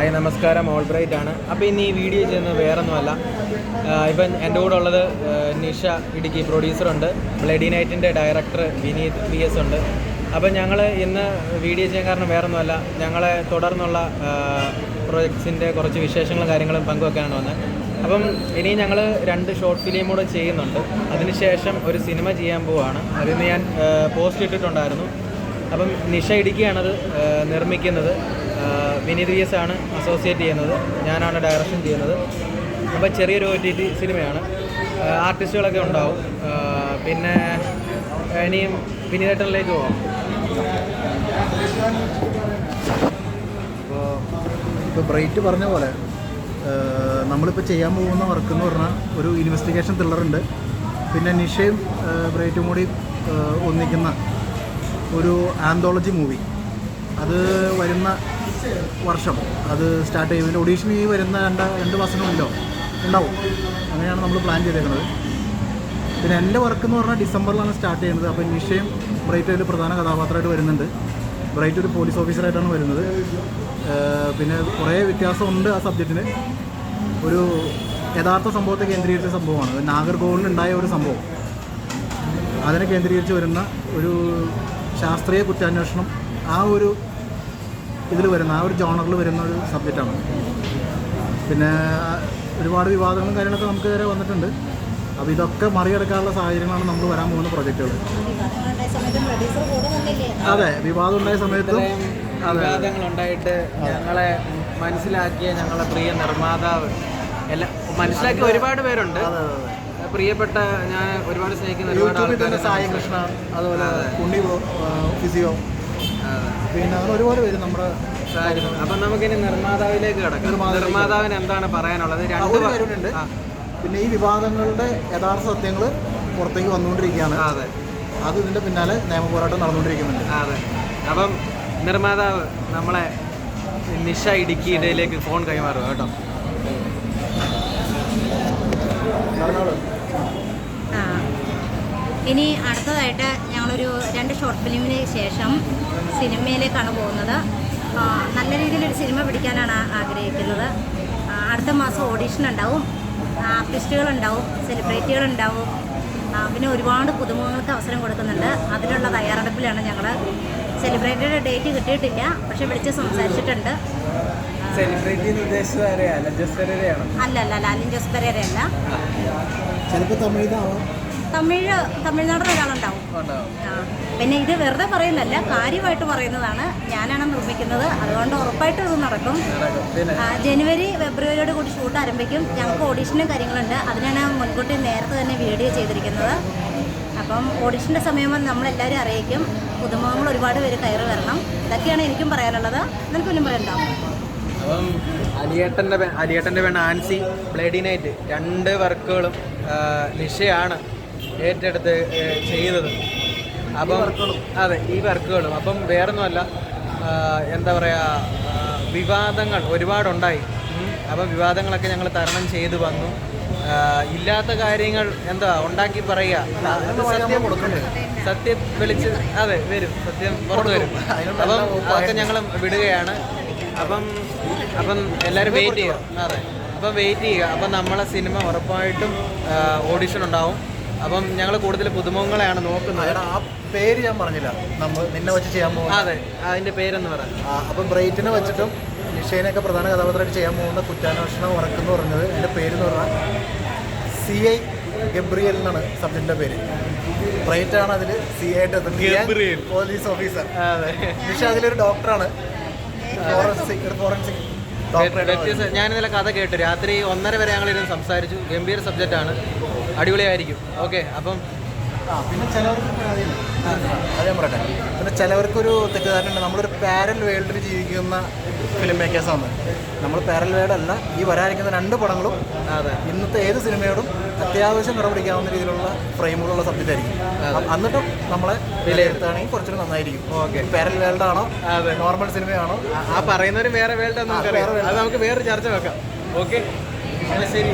Hi നമസ്കാരം, all bright ആണ്. അപ്പോൾ ഇന്ന് ഈ വീഡിയോ ചെയ്യുന്നത് വേറൊന്നുമല്ല. ഇപ്പം എൻ്റെ കൂടെ ഉള്ളത് നിഷ ഇടുക്കി പ്രൊഡ്യൂസറുണ്ട്, ബ്ലഡി നൈറ്റിൻ്റെ ഡയറക്ടർ വിനീത് VS ഉണ്ട്. അപ്പം ഞങ്ങൾ ഇന്ന് വീഡിയോ ചെയ്യാൻ കാരണം വേറൊന്നുമല്ല, ഞങ്ങളെ തുടർന്നുള്ള പ്രൊജക്ട്സിൻ്റെ കുറച്ച് വിശേഷങ്ങളും കാര്യങ്ങളും പങ്കുവെക്കാനാണ് വന്നത്. അപ്പം ഇനി ഞങ്ങൾ 2 ഷോർട്ട് ഫിലിം കൂടെ ചെയ്യുന്നുണ്ട്. അതിനുശേഷം ഒരു സിനിമ ചെയ്യാൻ പോവുകയാണ്. അതിന് ഞാൻ പോസ്റ്റ് ഇട്ടിട്ടുണ്ടായിരുന്നു. അപ്പം നിഷ ഇടുക്കിയാണത് നിർമ്മിക്കുന്നത്, വിനീത് VS ആണ് അസോസിയേറ്റ് ചെയ്യുന്നത്, ഞാനാണ് ഡയറക്ഷൻ ചെയ്യുന്നത്. അപ്പോൾ ചെറിയൊരു OTT സിനിമയാണ്, ആർട്ടിസ്റ്റുകളൊക്കെ ഉണ്ടാവും. പിന്നെ ഇനിയും വിനീതേട്ടനിലേക്ക് പോകാം. ഇപ്പോൾ ബ്രൈറ്റ് പറഞ്ഞ പോലെ നമ്മളിപ്പോൾ ചെയ്യാൻ പോകുന്ന വർക്ക് എന്ന് പറഞ്ഞാൽ ഒരു ഇൻവെസ്റ്റിഗേഷൻ ത്രില്ലറുണ്ട്. പിന്നെ നിഷയും ബ്രൈറ്റും കൂടി ഒന്നിക്കുന്ന ഒരു ആന്തോളജി മൂവി. അത് വരുന്ന വർഷം അത് സ്റ്റാർട്ട് ചെയ്യും. ഓഡീഷൻ ഈ വരുന്ന രണ്ട് മാസത്തിനുള്ളിലോ ഉണ്ടാവും. അങ്ങനെയാണ് നമ്മൾ പ്ലാൻ ചെയ്തേക്കുന്നത്. പിന്നെ എൻ്റെ വർക്ക് എന്ന് പറഞ്ഞാൽ ഡിസംബറിലാണ് സ്റ്റാർട്ട് ചെയ്യുന്നത്. അപ്പോൾ നിഷയും ബ്രൈറ്റ് ഒരു പ്രധാന കഥാപാത്രമായിട്ട് വരുന്നുണ്ട്. ബ്രൈറ്റ് ഒരു പോലീസ് ഓഫീസറായിട്ടാണ് വരുന്നത്. പിന്നെ കുറേ വ്യത്യാസമുണ്ട് ആ സബ്ജക്റ്റിന്. ഒരു യഥാർത്ഥ സംഭവത്തെ കേന്ദ്രീകരിച്ച സംഭവമാണ്. നാഗർകോവിലുണ്ടായ ഒരു സംഭവം, അതിനെ കേന്ദ്രീകരിച്ച് വരുന്ന ഒരു ശാസ്ത്രീയ കുറ്റാന്വേഷണം, ആ ഒരു ഇതിൽ വരുന്ന, ആ ഒരു ജോണറിൽ വരുന്ന ഒരു സബ്ജക്റ്റാണ്. പിന്നെ ഒരുപാട് വിവാദങ്ങളും കാര്യങ്ങളൊക്കെ നമുക്ക് വരെ വന്നിട്ടുണ്ട്. അപ്പോൾ ഇതൊക്കെ മറികടക്കാനുള്ള സാഹചര്യങ്ങളാണ് നമ്മൾ വരാൻ പോകുന്ന പ്രൊജക്റ്റുകൾ. അതെ, വിവാദം ഉണ്ടായ സമയത്തും വിവാദങ്ങളുണ്ടായിട്ട് ഞങ്ങളെ മനസ്സിലാക്കിയ ഞങ്ങളെ പ്രിയ നിർമ്മാതാവ് എല്ലാം മനസ്സിലാക്കിയ ഒരുപാട് പേരുണ്ട്. പ്രിയപ്പെട്ട, ഞാൻ ഒരുപാട് സ്നേഹിക്കുന്ന ഒരുപാട് ആൾക്കാർ, സായി കൃഷ്ണ, അതുപോലെ ഉണ്ണി ഫിസിയോ, പിന്നെ അങ്ങനെ ഒരുപാട് പേര് നമ്മുടെ. അപ്പം നമുക്കിനി നിർമ്മാതാവിലേക്ക് കിടക്കാം. നിർമ്മാതാവിന് എന്താണ് പറയാനുള്ളത്? 2 കാര്യമുണ്ട്. പിന്നെ ഈ വിവാദങ്ങളുടെ യഥാർത്ഥ സത്യങ്ങൾ പുറത്തേക്ക് വന്നുകൊണ്ടിരിക്കുകയാണ്. അതെ, അത് ഇതിൻ്റെ പിന്നാലെ നിയമപോരാട്ടം നടന്നുകൊണ്ടിരിക്കുന്നുണ്ട്. അതെ. അപ്പം നിർമ്മാതാവ് നമ്മളെ നിഷ ഇടുക്കിയിലേക്ക് ഫോൺ കൈമാറുക കേട്ടോ. ഇനി അടുത്തതായിട്ട് ഞങ്ങളൊരു 2 ഷോർട്ട് ഫിലിമിന് ശേഷം സിനിമയിലേക്കാണ് പോകുന്നത്. നല്ല രീതിയിലൊരു സിനിമ പിടിക്കാനാണ് ആഗ്രഹിക്കുന്നത്. അടുത്ത മാസം ഓഡീഷൻ ഉണ്ടാവും, ആർട്ടിസ്റ്റുകളുണ്ടാവും, സെലിബ്രിറ്റികളുണ്ടാവും, പിന്നെ ഒരുപാട് പുതുമുഖങ്ങൾക്ക് അവസരം കൊടുക്കുന്നുണ്ട്. അതിനുള്ള തയ്യാറെടുപ്പിലാണ് ഞങ്ങൾ. സെലിബ്രിറ്റിയുടെ ഡേറ്റ് കിട്ടിയിട്ടില്ല, പക്ഷെ വിളിച്ച് സംസാരിച്ചിട്ടുണ്ട്. അല്ല, ലാലിൻ ജോസ് പെരേരയല്ല. ചിലപ്പോൾ തമിഴ്നാട്ടിൽ ഒരാളുണ്ടാവും. പിന്നെ ഇത് വെറുതെ പറയുന്നല്ല, കാര്യമായിട്ട് പറയുന്നതാണ്. ഞാനാണ് നിർമ്മിക്കുന്നത്, അതുകൊണ്ട് ഉറപ്പായിട്ടും ഇത് നടക്കും. ജനുവരി ഫെബ്രുവരിയോട് കൂടി ഷൂട്ട് ആരംഭിക്കും. ഞങ്ങൾക്ക് ഓഡീഷനും കാര്യങ്ങളുണ്ട്. അതിനാണ് മുൻകൂട്ടി നേരത്തെ തന്നെ വീഡിയോ ചെയ്തിരിക്കുന്നത്. അപ്പം ഓഡീഷൻ്റെ സമയം നമ്മളെല്ലാവരും അറിയിക്കും. പുതുമുഖങ്ങൾ ഒരുപാട് പേര് കയറി വരണം. ഇതൊക്കെയാണ് എനിക്കും പറയാനുള്ളത്. നിനക്കൊന്നും പറയണ്ടോ? അപ്പം അലിയേട്ടൻ്റെ പെണ്ണ് ആൻസി, ബ്ലഡി നൈറ്റ് 2 വർക്കുകളും നിഷയാണ് ഏറ്റെടുത്ത് ചെയ്തത്. അപ്പം അതെ, ഈ വർക്കുകളും. അപ്പം വേറൊന്നുമല്ല, എന്താ പറയുക, വിവാദങ്ങൾ ഒരുപാടുണ്ടായി. അപ്പം വിവാദങ്ങളൊക്കെ ഞങ്ങൾ തരണം ചെയ്തു വന്നു. ഇല്ലാത്ത കാര്യങ്ങൾ എന്താ ഉണ്ടാക്കി പറയുക, സത്യം വിളിച്ച് അതെ വരും, സത്യം പുറത്തു വരും. അപ്പം അതൊക്കെ ഞങ്ങൾ വിടുകയാണ്. അപ്പം എല്ലാവരും വെയിറ്റ് ചെയ്യുക. അതെ, അപ്പം വെയിറ്റ് ചെയ്യുക. അപ്പം നമ്മളെ സിനിമ ഉറപ്പായിട്ടും ഓഡിഷൻ ഉണ്ടാവും. അപ്പം ഞങ്ങൾ കൂടുതൽ പുതുമുഖങ്ങളെയാണ് നോക്കുന്നത്. ആ പേര് ഞാൻ പറഞ്ഞില്ല, നമ്മൾ നിന്നെ വെച്ച് ചെയ്യാൻ പോകും. അതെ, അതിൻ്റെ പേരെന്ന് പറയാം. അപ്പം ബ്രൈറ്റിനെ വെച്ചിട്ടും നിഷേനൊക്കെ പ്രധാന കഥാപാത്രമായിട്ട് ചെയ്യാൻ പോകുന്ന കുറ്റാന്വേഷണ വർക്ക് എന്ന് പറഞ്ഞത്, എൻ്റെ പേരെന്ന് പറഞ്ഞാൽ CI ഗബ്രിയൽ എന്നാണ് സബ്ജക്റ്റിൻ്റെ പേര്. ബ്രൈറ്റാണ് അതിൽ CI ആയിട്ട് പോലീസ് ഓഫീസർ. നിഷ അതിലൊരു ഡോക്ടറാണ്, ഫോറൻസിക് ഡോക്ടർ. ഞാനിന്നലെ കഥ കേട്ടു. രാത്രി 1:30 വരെ ഞങ്ങളിരുന്ന് സംസാരിച്ചു. ഗംഭീര സബ്ജക്റ്റാണ്, അടിപൊളിയായിരിക്കും. ഓക്കെ. അപ്പം പിന്നെ ചിലവർക്ക് അത് ഞാൻ പറയട്ടെ, പിന്നെ ചിലവർക്കൊരു തെറ്റിദ്ധാരണ, നമ്മളൊരു പാരൽ വേൾഡിൽ ജീവിക്കുന്ന ഫിലിം മേക്കേഴ്സാണ്. നമ്മൾ പാരൽ വേൾഡ് അല്ല. ഈ വരാനിരിക്കുന്ന 2 പടങ്ങളും ഇന്നത്തെ ഏത് സിനിമയോടും അത്യാവശ്യം കടപിടിക്കാവുന്ന രീതിയിലുള്ള ഫ്രെയിമുകളുള്ള സബ്ജക്റ്റ് ആയിരിക്കും. എന്നിട്ടും നമ്മളെ വിലയിരുത്തുകയാണെങ്കിൽ കുറച്ചുകൂടി നന്നായിരിക്കും. ഓക്കെ, പാരൽ വേൾഡാണോ നോർമൽ സിനിമയാണോ? ആ പറയുന്നവരും വേറെ വേൾഡാണെന്ന് നമുക്കറിയാം. അത് നമുക്ക് വേറെ ചർച്ച വെക്കാം. ഓക്കെ, ശരി.